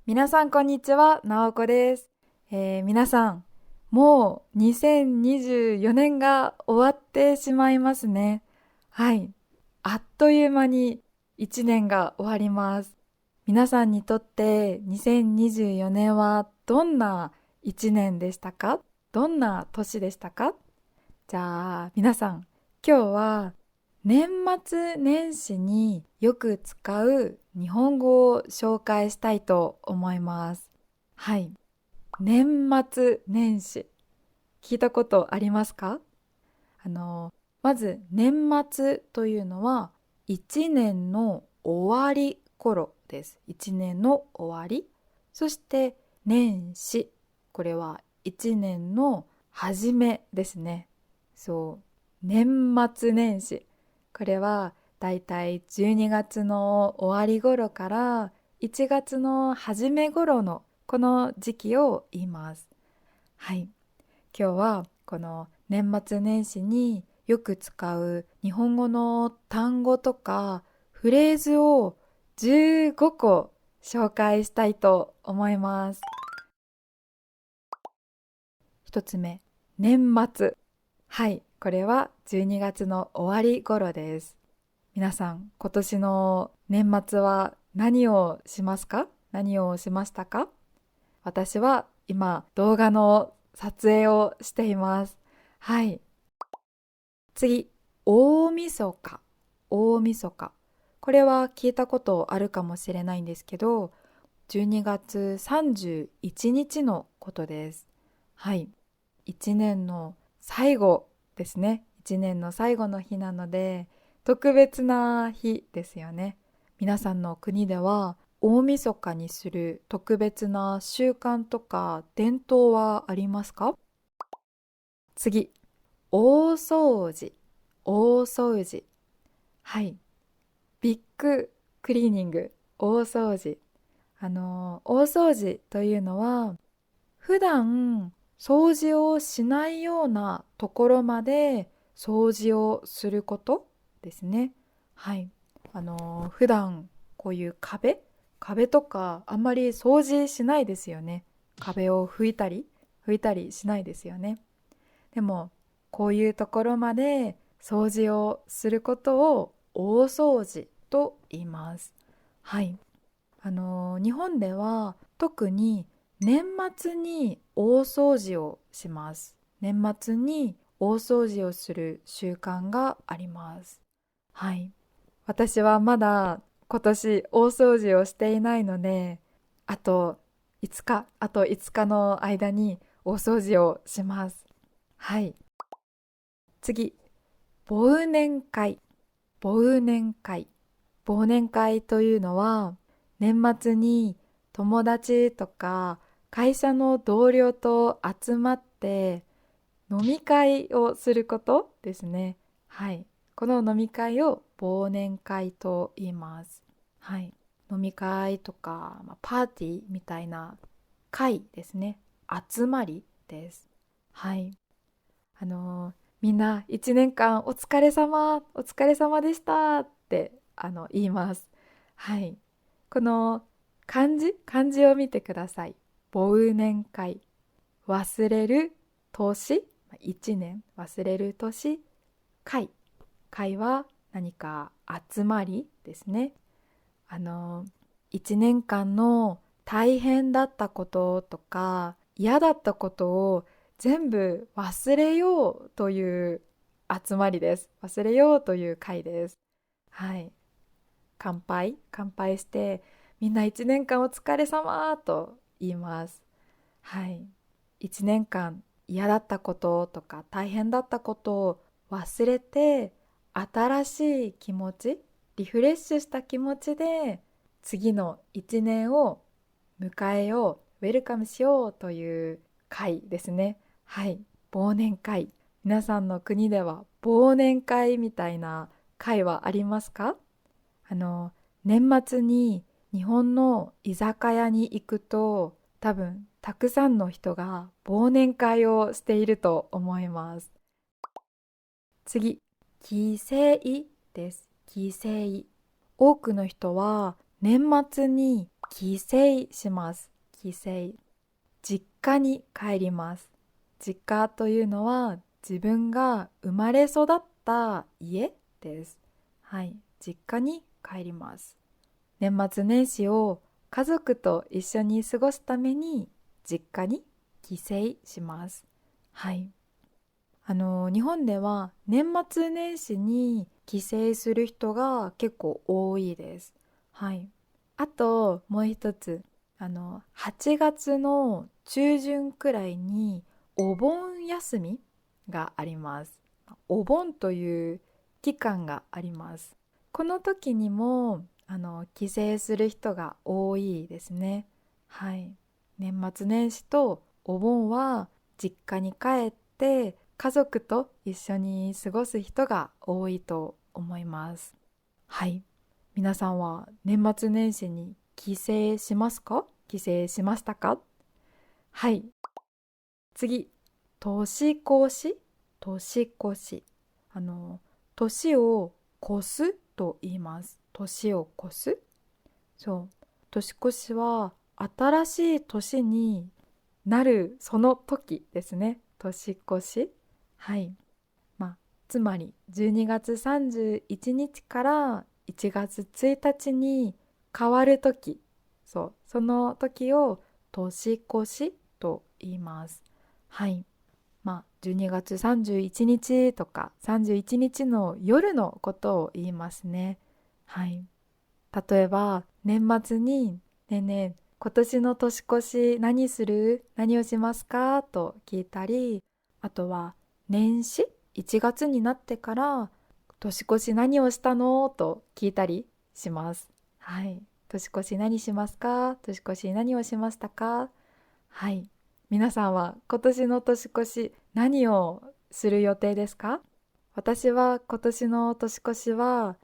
皆さんこんにちは、なおこです。皆さん、もう2024年が終わってしまいますね。はい。あっという間に1年が終わります。皆さんにとって2024年はどんな1年でしたか？どんな年でしたか？じゃあ皆さん、今日は年末年始によく使う日本語を紹介したいと思います。はい。年末年始。聞いたことありますか？あの、まず年末というのは一年の終わり頃です。一年の終わり。そして年始。これは一年の初めですね。そう。年末年始。これはだいたい12月の終わり頃から1月の初め頃のこの時期を言います。はい。今日はこの年末年始によく使う日本語の単語とかフレーズを15個紹介したいと思います。一つ目、年末。はい、これは12月の終わり頃です。皆さん、今年の年末は何をしますか？何をしましたか？私は今動画の撮影をしています。はい。次、大晦日。大晦日。これは聞いたことあるかもしれないんですけど、12月31日のことです。はい。一年の最後ですね。一年の最後の日なので、特別な日ですよね。皆さんの国では、大晦日にする特別な習慣とか伝統はありますか？次、大掃除。大掃除。はい。ビッグクリーニング。大掃除。大掃除というのは、普段掃除をしないようなところまで掃除をすることですね。はい。普段こういう壁とかあんまり掃除しないですよね。壁を拭いたりしないですよね。でも、こういうところまで掃除をすることを大掃除と言います。はい。日本では特に年末に大掃除をします。年末に大掃除をする習慣があります。はい。私はまだ今年大掃除をしていないので、あと5日の間に大掃除をします。はい。次、忘年会。忘年会。忘年会というのは、年末に友達とか会社の同僚と集まって飲み会をすることですね。はい。この飲み会を忘年会と言います。はい。飲み会とか、パーティーみたいな会ですね。集まりです。はい。みんな一年間お疲れ様でしたって言います。はい。この漢字を見てください。忘年会。忘れる年、一年、忘れる年、会。会は何か集まりですね。あの、一年間の大変だったこととか嫌だったことを全部忘れようという集まりです。忘れようという会です。はい。乾杯して、みんな一年間お疲れ様と言います。はい。一年間嫌だったこととか大変だったことを忘れて、新しい気持ち、リフレッシュした気持ちで次の一年を迎えよう、ウェルカムしようという会ですね。はい。忘年会。皆さんの国では忘年会みたいな会はありますか？あの、年末に日本の居酒屋に行くと、多分たくさんの人が忘年会をしていると思います。次、帰省です。帰省。多くの人は年末に帰省します。帰省。実家に帰ります。実家というのは自分が生まれ育った家です。はい、実家に帰ります。年末年始を家族と一緒に過ごすために実家に帰省します。はい。日本では年末年始に帰省する人が結構多いです。はい。あともう一つ、8月の中旬くらいにお盆休みがあります。お盆という期間があります。この時にも帰省する人が多いですね。はい。年末年始とお盆は実家に帰って家族と一緒に過ごす人が多いと思います。はい。皆さんは年末年始に帰省しますか？帰省しましたか？はい。次。年越し。年越し。あの、年を越すと言います。年を越す。そう。年越しは新しい年になるその時ですね。年越し。はい。まあ、つまり12月31日から1月1日に変わる時、そう、その時を年越しと言います。はい。まあ、12月31日とか31日の夜のことを言いますね。はい。例えば、年末に、ねえねえ、今年の年越し何する？何をしますか？と聞いたり、あとは、年始1月になってから、年越し何をしたの？と聞いたりします。はい。年越し何しますか？年越し何をしましたか？はい。皆さんは今年の年越し何をする予定ですか？私は今年の年越しは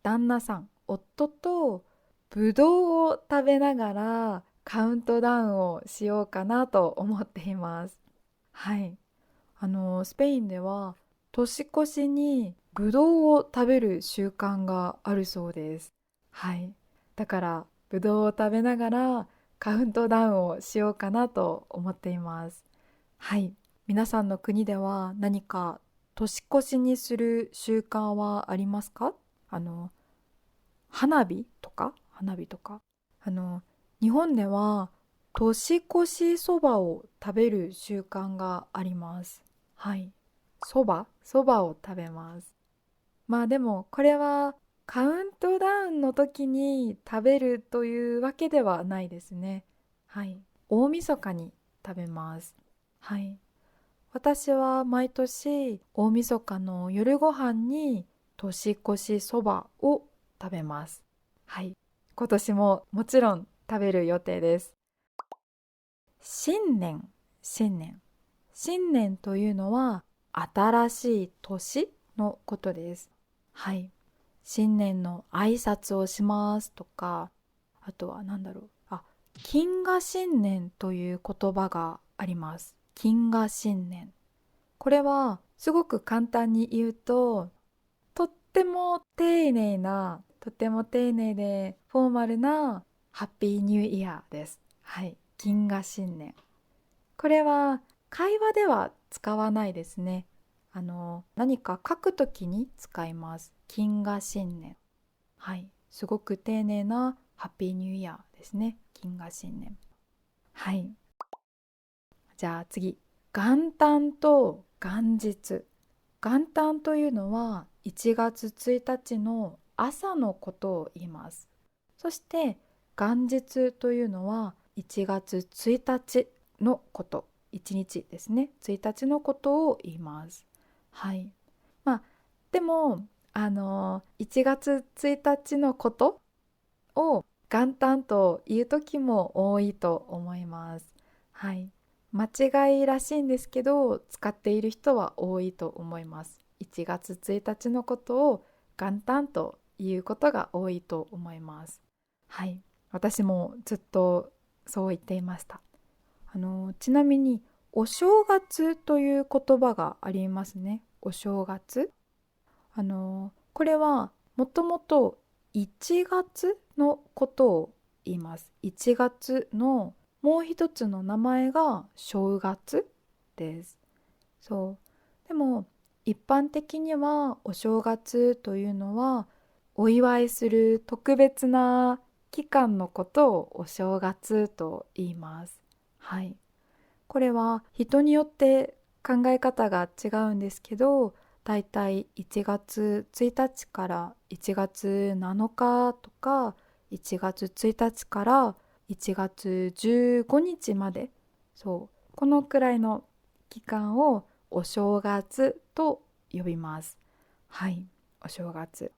旦那さん、夫とぶどうを食べながらカウントダウンをしようかなと思っています。はい。スペインでは年越しにぶどうを食べる習慣があるそうです。はい。だからぶどうを食べながらカウントダウンをしようかなと思っています。はい。皆さんの国では何か年越しにする習慣はありますか？あの、花火とか。あの、日本では年越しそばを食べる習慣があります。はい。そばを食べます。まあでもこれはカウントダウンの時に食べるというわけではないですね。はい。大晦日に食べます。はい。私は毎年大晦日の夜ご飯に年越しそばを食べます。はい。今年ももちろん食べる予定です。新年、新年。新年というのは新しい年のことです。はい。新年の挨拶をしますとか、あとは何だろう。金河新年という言葉があります。金河新年。これはすごく簡単に言うと、とっても丁寧でフォーマルなハッピーニューイヤーです。はい。銀河新年。これは会話では使わないですね。何か書くときに使います。金河新年。はい。すごく丁寧なハッピーニューイヤーですね。金河新年。はい。じゃあ次。元旦と元日。元旦というのは1月1日の朝のことを言います。そして元日というのは1月1日のこと、1日ですね。1日のことを言います。はい。まあ、でも、1月1日のことを元旦という時も多いと思います。はい。間違いらしいんですけど、使っている人は多いと思います。1月1日のことを元旦ということが多いと思います。はい。私もずっとそう言っていました。ちなみに、お正月という言葉がありますね。お正月。これはもともと1月のことを言います。1月のもう一つの名前が正月です。そう。でも一般的にはお正月というのはお祝いする特別な期間のことをお正月と言います。はい。これは人によって考え方が違うんですけど、だいたい1月1日から1月7日とか、1月1日から1月15日まで、そう、このくらいの期間をお正月と呼びます。はい、お正月。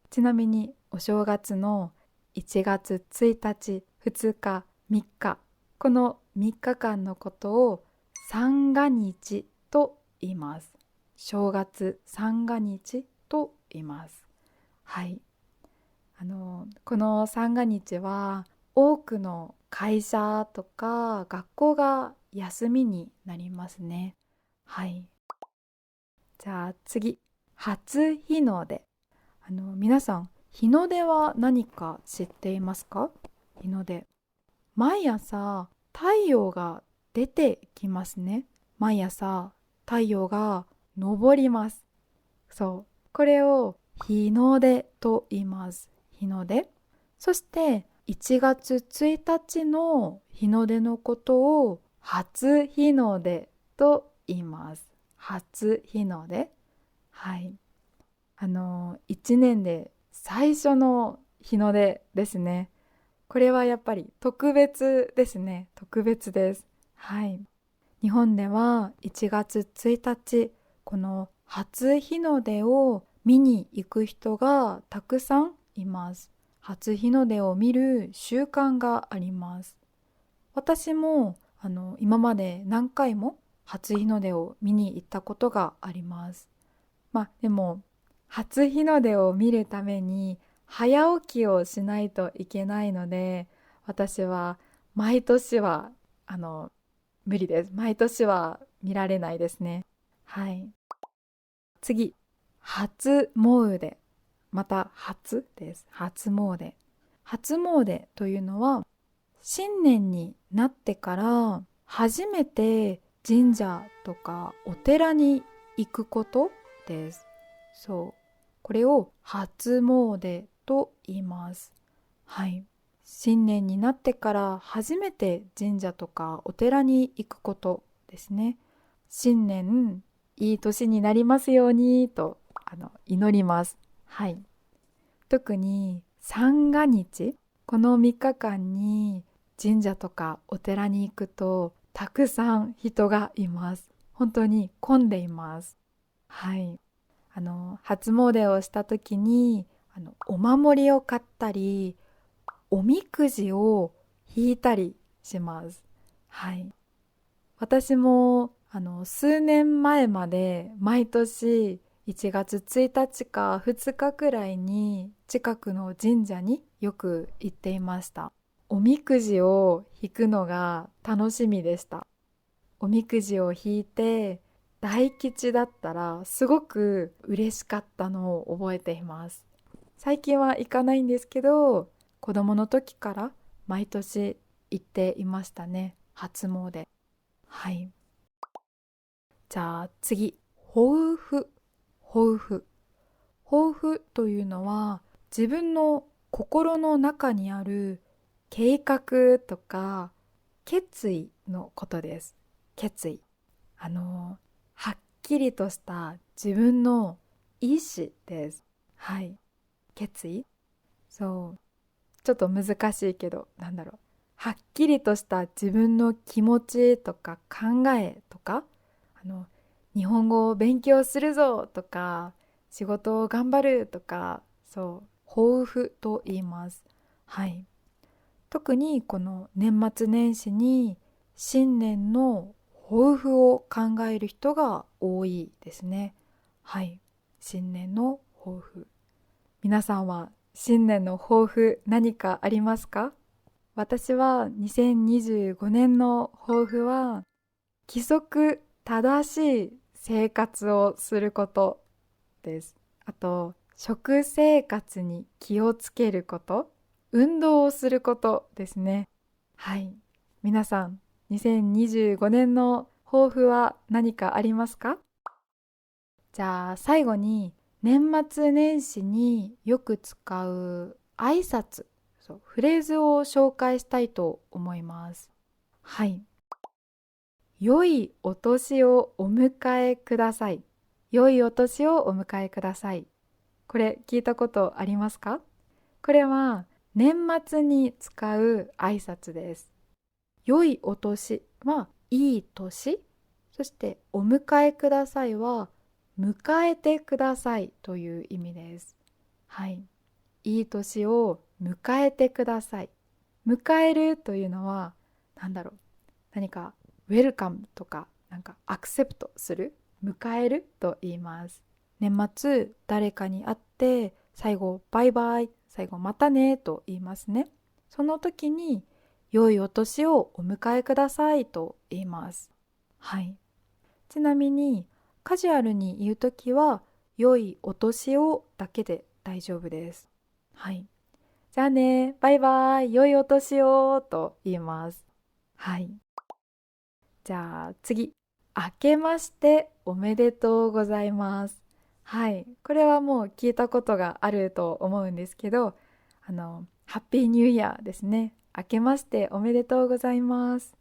ちなみにお正月の1月1日、2日、3日、この3日間のことを三が日と言います。正月三が日と言います。はい。この三が日は多くの会社とか学校が休みになりますね。はい。じゃあ次、初日の出。皆さん、日の出は何か知っていますか？日の出。毎朝太陽が出てきますね。毎朝太陽が昇ります。そう。これを日の出と言います。日の出。そして1月1日の日の出のことを初日の出と言います。初日の出。はい。1年で最初の日の出ですね。これはやっぱり特別ですね。特別です。はい。日本では1月1日、この初日の出を見に行く人がたくさんいます。初日の出を見る習慣があります。私も今まで何回も初日の出を見に行ったことがあります。まあでも初日の出を見るために早起きをしないといけないので、私は毎年は無理です。毎年は見られないですね。はい。次、初詣。また初です。初詣。初詣というのは新年になってから初めて神社とかお寺に行くことです。そう。これを初詣と言います。はい。新年になってから初めて神社とかお寺に行くことですね。新年いい年になりますようにと祈ります。はい。特に三が日、この3日間に神社とかお寺に行くとたくさん人がいます。本当に混んでいます。はい。初詣をした時にお守りを買ったりおみくじを引いたりします。はい。私も数年前まで毎年1月1日か2日くらいに近くの神社によく行っていました。おみくじを引くのが楽しみでした。おみくじを引いて大吉だったらすごく嬉しかったのを覚えています。最近は行かないんですけど、子供の時から毎年行っていましたね。初詣。はい。じゃあ次、抱負。抱負。抱負というのは自分の心の中にある計画とか決意のことです。決意。はっきりとした自分の意志です。はい。決意。そう。ちょっと難しいけど、なんだろう。はっきりとした自分の気持ちとか考えとか、あの、日本語を勉強するぞとか、仕事を頑張るとか、そう、抱負と言います。はい。特にこの年末年始に新年の抱負を考える人が多いですね。はい。新年の抱負。皆さんは新年の抱負何かありますか？私は2025年の抱負は規則正しい生活をすることです。あと食生活に気をつけること。運動をすることですね。はい。皆さん、2025年の抱負は何かありますか？じゃあ最後に年末年始によく使う挨拶、そうフレーズを紹介したいと思います。はい。良いお年をお迎えください。良いお年をお迎えください。これ聞いたことありますか？これは年末に使う挨拶です。良いお年はいい年。そしてお迎えくださいは迎えてくださいという意味です。はい。いい年を迎えてください。迎えるというのは何だろう。何かウェルカムとかなんかアクセプトする、迎えると言います。年末誰かに会って最後バイバイ、最後またねと言いますね。その時に良いお年をお迎えくださいと言います。はい。ちなみにカジュアルに言うときは良いお年をだけで大丈夫です。はい。じゃあね、バイバイ、良いお年をと言います。はい。じゃあ次。明けましておめでとうございます。はい。これはもう聞いたことがあると思うんですけど、ハッピーニューイヤーですね。明けましておめでとうございます。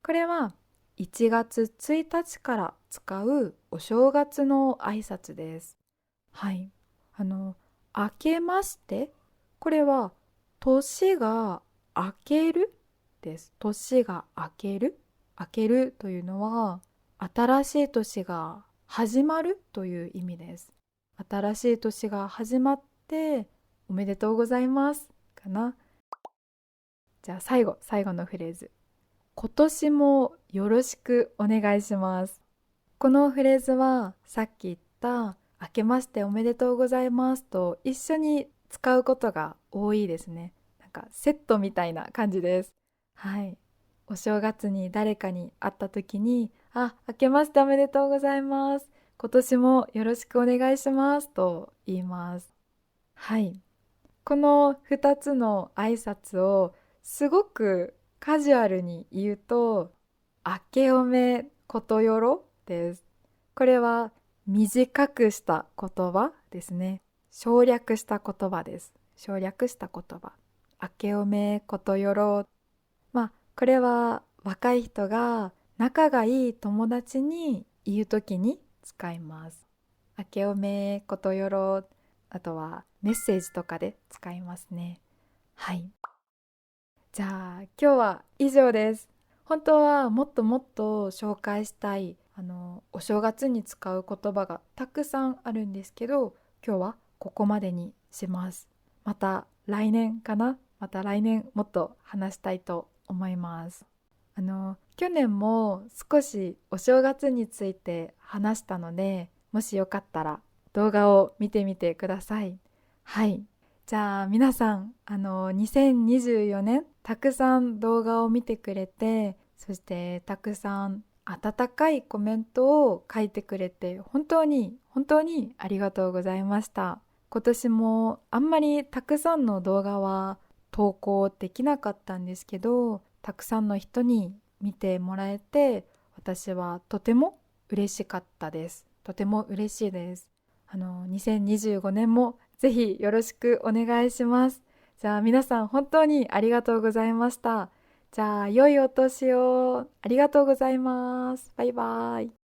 これは1月1日から使うお正月の挨拶です。はい。明けまして、これは年が明けるです。年が明ける。明けるというのは新しい年が始まるという意味です。新しい年が始まっておめでとうございますかな。じゃあ最後のフレーズ。今年もよろしくお願いします。このフレーズはさっき言った明けましておめでとうございますと一緒に使うことが多いですね。なんかセットみたいな感じです。はい。お正月に誰かに会った時に、明けましておめでとうございます。今年もよろしくお願いしますと言います。はい。この2つの挨拶をすごくカジュアルに言うと、明けおめことよろです。これは短くした言葉ですね。省略した言葉です。省略した言葉。明けおめことよろ。これは若い人が仲がいい友達に言うときに使います。明けおめことよろ。あとはメッセージとかで使いますね。はい。じゃあ今日は以上です。本当はもっともっと紹介したいお正月に使う言葉がたくさんあるんですけど、今日はここまでにします。また来年かな。また来年もっと話したいと思います。去年も少しお正月について話したので、もしよかったら動画を見てみてください。はい。じゃあ皆さん、2024年たくさん動画を見てくれて、そしてたくさん温かいコメントを書いてくれて、本当に本当にありがとうございました。今年もあんまりたくさんの動画は投稿できなかったんですけど、たくさんの人に見てもらえて、私はとても嬉しかったです。とても嬉しいです。2025年もぜひよろしくお願いします。じゃあ皆さん本当にありがとうございました。じゃあ良いお年を。ありがとうございます。バイバイ。